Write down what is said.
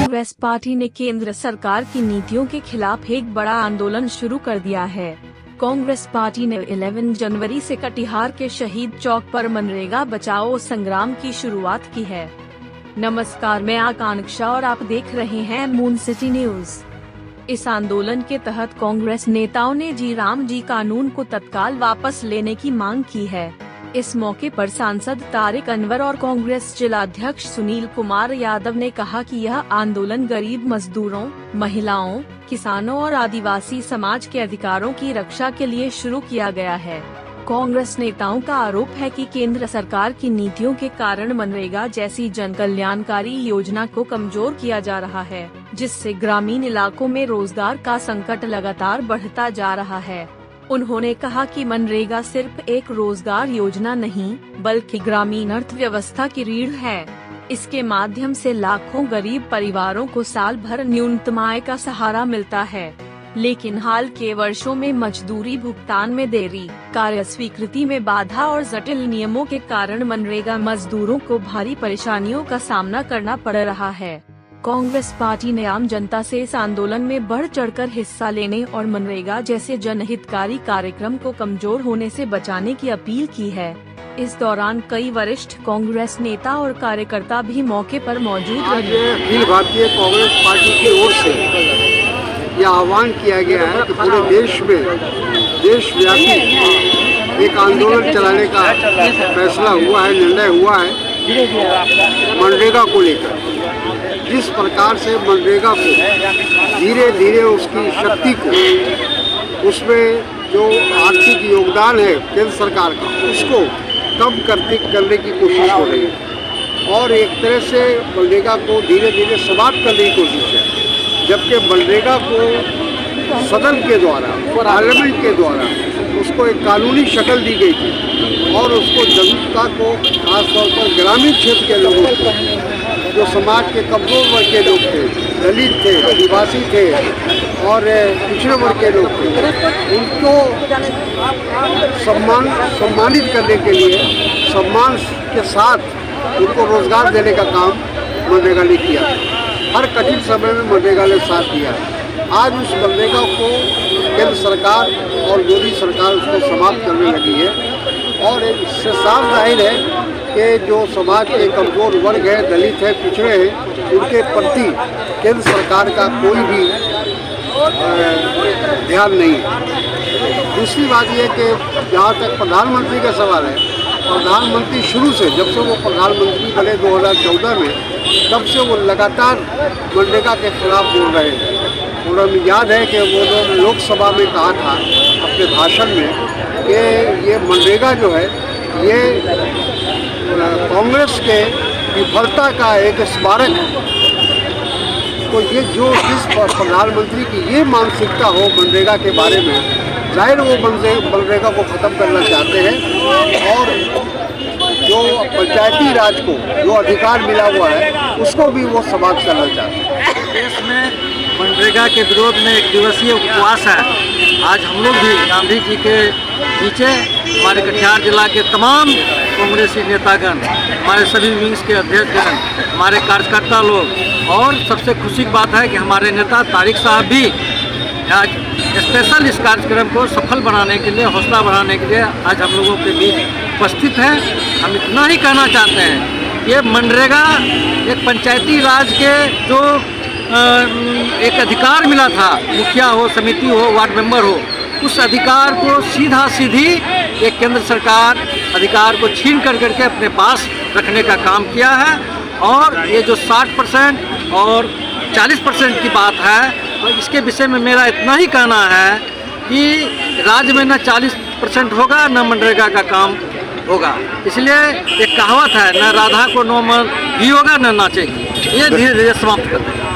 Congress party ने केंद्र सरकार की नीतियों के खिलाफ एक बड़ा आंदोलन शुरू कर दिया है। कांग्रेस पार्टी ने 11 जनवरी से कटिहार के शहीद चौक पर मनरेगा बचाओ संग्राम की शुरुआत की है। नमस्कार, मैं आकांक्षा और आप देख रहे हैं मून सिटी न्यूज। इस आंदोलन के तहत कांग्रेस नेताओं ने राम जी कानून को तत्काल वापस लेने की मांग की है। इस मौके पर सांसद तारिक अनवर और कांग्रेस जिलाध्यक्ष सुनील कुमार यादव ने कहा कि यह आंदोलन गरीब मजदूरों, महिलाओं, किसानों और आदिवासी समाज के अधिकारों की रक्षा के लिए शुरू किया गया है। कांग्रेस नेताओं का आरोप है कि केंद्र सरकार की नीतियों के कारण मनरेगा जैसी जन कल्याणकारी योजना को कमजोर किया जा रहा है, जिससे ग्रामीण इलाकों में रोजगार का संकट लगातार बढ़ता जा रहा है। उन्होंने कहा कि मनरेगा सिर्फ एक रोजगार योजना नहीं, बल्कि ग्रामीण अर्थव्यवस्था की रीढ़ है। इसके माध्यम से लाखों गरीब परिवारों को साल भर न्यूनतम आय का सहारा मिलता है। लेकिन हाल के वर्षों में मजदूरी भुगतान में देरी, कार्य स्वीकृति में बाधा और जटिल नियमों के कारण मनरेगा मजदूरों को भारी परेशानियों का सामना करना पड़ रहा है। कांग्रेस पार्टी ने आम जनता से इस आंदोलन में बढ़ चढ़कर हिस्सा लेने और मनरेगा जैसे जनहितकारी कार्यक्रम को कमजोर होने से बचाने की अपील की है। इस दौरान कई वरिष्ठ कांग्रेस नेता और कार्यकर्ता भी मौके पर मौजूद रहे। अखिल भारतीय कांग्रेस पार्टी की ओर से यह आह्वान किया गया है कि पूरे देश में देशव्यापी एक आंदोलन चलाने का फैसला हुआ है, निर्णय हुआ है मनरेगा को लेकर। जिस प्रकार से मनरेगा को धीरे धीरे उसकी शक्ति को, उसमें जो आर्थिक योगदान है केंद्र सरकार का, उसको कम करने की कोशिश हो रही है और एक तरह से मनरेगा को धीरे धीरे समाप्त करने की कोशिश है। जबकि मनरेगा को सदन के द्वारा, पार्लियामेंट के द्वारा उसको एक कानूनी शक्ल दी गई थी और उसको जनता को, खासतौर पर ग्रामीण क्षेत्र के लोगों को, जो समाज के कमजोर वर्ग के लोग थे, दलित थे, आदिवासी थे और पिछड़े वर्ग के लोग थे, उनको सम्मानित करने के लिए सम्मान के साथ उनको रोजगार देने का काम मनरेगा ने किया। हर कठिन समय में मनरेगा ने साथ दिया। आज उस मनरेगा को केंद्र सरकार और मोदी सरकार उसको समाप्त करने लगी है और इससे साफ जाहिर है कि जो समाज के कमजोर वर्ग है, दलित है, पिछड़े हैं, उनके प्रति केंद्र सरकार का कोई भी ध्यान नहीं है। दूसरी बात यह कि जहाँ तक प्रधानमंत्री का सवाल है, प्रधानमंत्री शुरू से, जब से वो प्रधानमंत्री बने 2014 में, तब से वो लगातार मनरेगा के खिलाफ बोल रहे हैं। और हमें याद है कि वो लोकसभा में कहा था अपने भाषण में कि ये मनरेगा जो है ये कांग्रेस के विफलता का एक स्मारक है। तो ये जो जिस प्रधानमंत्री की ये मानसिकता हो मनरेगा के बारे में, जाहिर वो मनरेगा को ख़त्म करना चाहते हैं और जो पंचायती राज को जो अधिकार मिला हुआ है उसको भी वो समाप्त करना चाहते हैं। देश में मनरेगा के विरोध में एक दिवसीय उपवास है। आज हम लोग भी गांधी जी के नीचे हमारे कटिहार जिला के तमाम कांग्रेसी नेतागण, हमारे सभी विंग्स के अध्यक्षगण, हमारे कार्यकर्ता लोग, और सबसे खुशी की बात है कि हमारे नेता तारिक साहब भी आज स्पेशल इस कार्यक्रम को सफल बनाने के लिए, हौसला बढ़ाने के लिए आज हम लोगों के बीच उपस्थित हैं। हम इतना ही कहना चाहते हैं, ये मनरेगा एक पंचायती राज के जो एक अधिकार मिला था, मुखिया हो, समिति हो, वार्ड मेंबर हो, उस अधिकार को सीधी एक केंद्र सरकार अधिकार को छीन करके अपने पास रखने का काम किया है। और ये जो 60% और 40% की बात है, तो इसके विषय में मेरा इतना ही कहना है कि राज्य में न 40% होगा न मनरेगा का काम होगा। इसलिए एक कहावत है, न राधा को नो मन भी होगा न नाचेगी। ये धीरे धीरे समाप्त कर देंगे।